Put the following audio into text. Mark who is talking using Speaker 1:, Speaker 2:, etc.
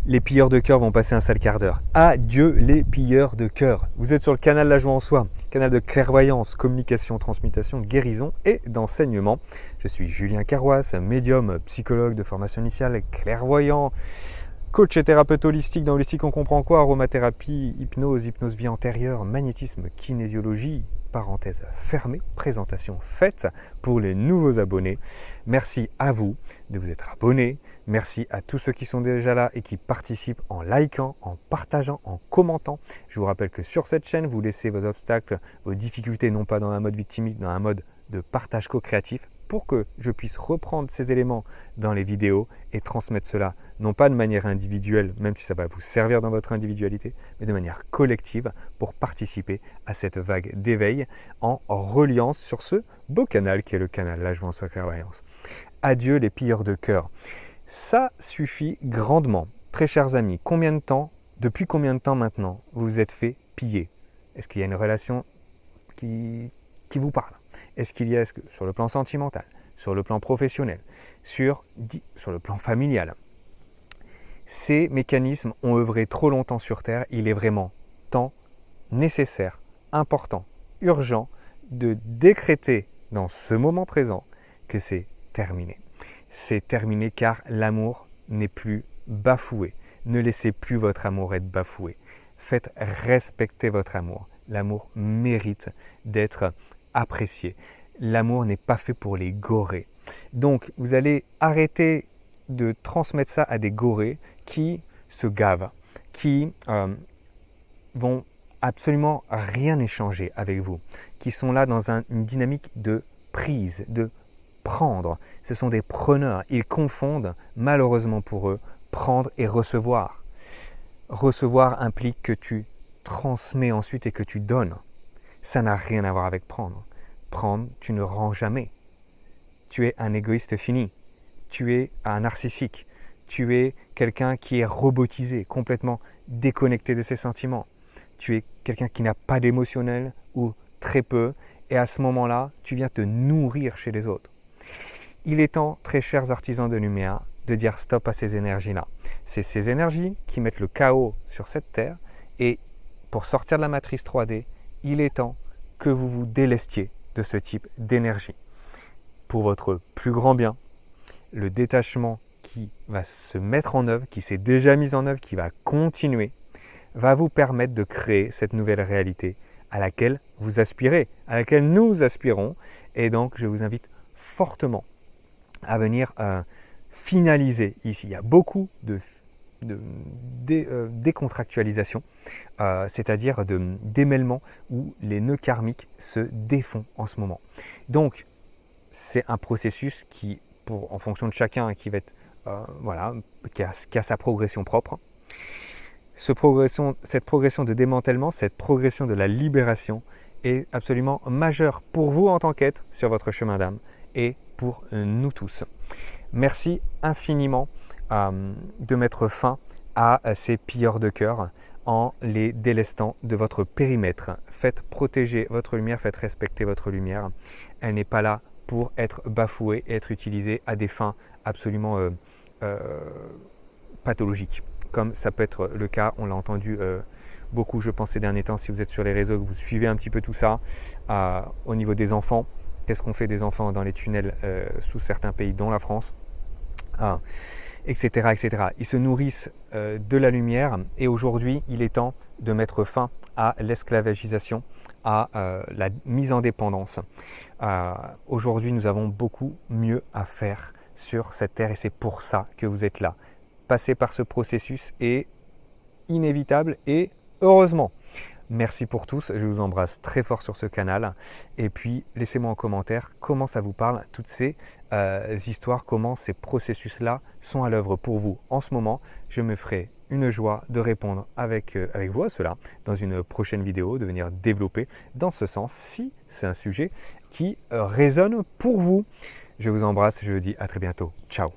Speaker 1: Les pilleurs de cœur vont passer un sale quart d'heure. Adieu les pilleurs de cœur. Vous êtes sur le canal La Joie en Soi, canal de clairvoyance, communication, transmutation, guérison et d'enseignement. Je suis Julien Carrois, médium, psychologue de formation initiale, clairvoyant, coach et thérapeute holistique. Dans holistique, on comprend quoi? Aromathérapie, hypnose, hypnose vie antérieure, magnétisme, kinésiologie. Parenthèse fermée, présentation faite pour les nouveaux abonnés. Merci à vous de vous être abonnés. Merci à tous ceux qui sont déjà là et qui participent en likant, en partageant, en commentant. Je vous rappelle que sur cette chaîne, vous laissez vos obstacles, vos difficultés, non pas dans un mode victimique, dans un mode de partage co-créatif, pour que je puisse reprendre ces éléments dans les vidéos et transmettre cela, non pas de manière individuelle, même si ça va vous servir dans votre individualité, mais de manière collective pour participer à cette vague d'éveil en reliance sur ce beau canal qui est le canal La Joie en Soi Clairvoyance. Adieu les pilleurs de cœur. Ça suffit grandement. Très chers amis, depuis combien de temps maintenant vous vous êtes fait piller? Est-ce qu'il y a une relation qui vous parle? Est-ce qu'il y a, sur le plan sentimental, sur le plan professionnel, sur le plan familial? Ces mécanismes ont œuvré trop longtemps sur Terre. Il est vraiment temps, nécessaire, important, urgent de décréter dans ce moment présent que c'est terminé. C'est terminé car l'amour n'est plus bafoué. Ne laissez plus votre amour être bafoué. Faites respecter votre amour. L'amour mérite d'être apprécié. L'amour n'est pas fait pour les gorées. Donc, vous allez arrêter de transmettre ça à des gorées qui se gavent, qui vont absolument rien échanger avec vous, qui sont là dans une dynamique de prise, de prendre. Ce sont des preneurs. Ils confondent, malheureusement pour eux, prendre et recevoir. Recevoir implique que tu transmets ensuite et que tu donnes. Ça n'a rien à voir avec prendre. Prendre, tu ne rends jamais. Tu es un égoïste fini. Tu es un narcissique. Tu es quelqu'un qui est robotisé, complètement déconnecté de ses sentiments. Tu es quelqu'un qui n'a pas d'émotionnel ou très peu. Et à ce moment-là, tu viens te nourrir chez les autres. Il est temps, très chers artisans de lumière, de dire stop à ces énergies-là. C'est ces énergies qui mettent le chaos sur cette terre. Et pour sortir de la matrice 3D, il est temps que vous vous délestiez de ce type d'énergie. Pour votre plus grand bien, le détachement qui va se mettre en œuvre, qui s'est déjà mis en œuvre, qui va continuer, va vous permettre de créer cette nouvelle réalité à laquelle vous aspirez, à laquelle nous aspirons. Et donc, je vous invite fortement à venir finaliser ici. Il y a beaucoup de décontractualisation, c'est-à-dire de démêlement où les nœuds karmiques se défont en ce moment. Donc, c'est un processus qui, en fonction de chacun, qui va être, qui a sa progression propre. Cette progression de démantèlement, cette progression de la libération est absolument majeure pour vous en tant qu'être sur votre chemin d'âme et pour nous tous. Merci infiniment de mettre fin à ces pilleurs de cœur en les délestant de votre périmètre. Faites protéger votre lumière, faites respecter votre lumière. Elle n'est pas là pour être bafouée et être utilisée à des fins absolument pathologiques, comme ça peut être le cas, on l'a entendu beaucoup, je pense, ces derniers temps, si vous êtes sur les réseaux, que vous suivez un petit peu tout ça, au niveau des enfants. Qu'est-ce qu'on fait des enfants dans les tunnels sous certains pays, dont la France, etc., etc. Ils se nourrissent de la lumière et aujourd'hui, il est temps de mettre fin à l'esclavagisation, à la mise en dépendance. Aujourd'hui, nous avons beaucoup mieux à faire sur cette terre et c'est pour ça que vous êtes là. Passer par ce processus est inévitable et heureusement. Merci pour tous, je vous embrasse très fort sur ce canal et puis laissez-moi en commentaire comment ça vous parle, toutes ces histoires, comment ces processus-là sont à l'œuvre pour vous en ce moment. Je me ferai une joie de répondre avec vous à cela dans une prochaine vidéo, de venir développer dans ce sens si c'est un sujet qui résonne pour vous. Je vous embrasse, je vous dis à très bientôt. Ciao.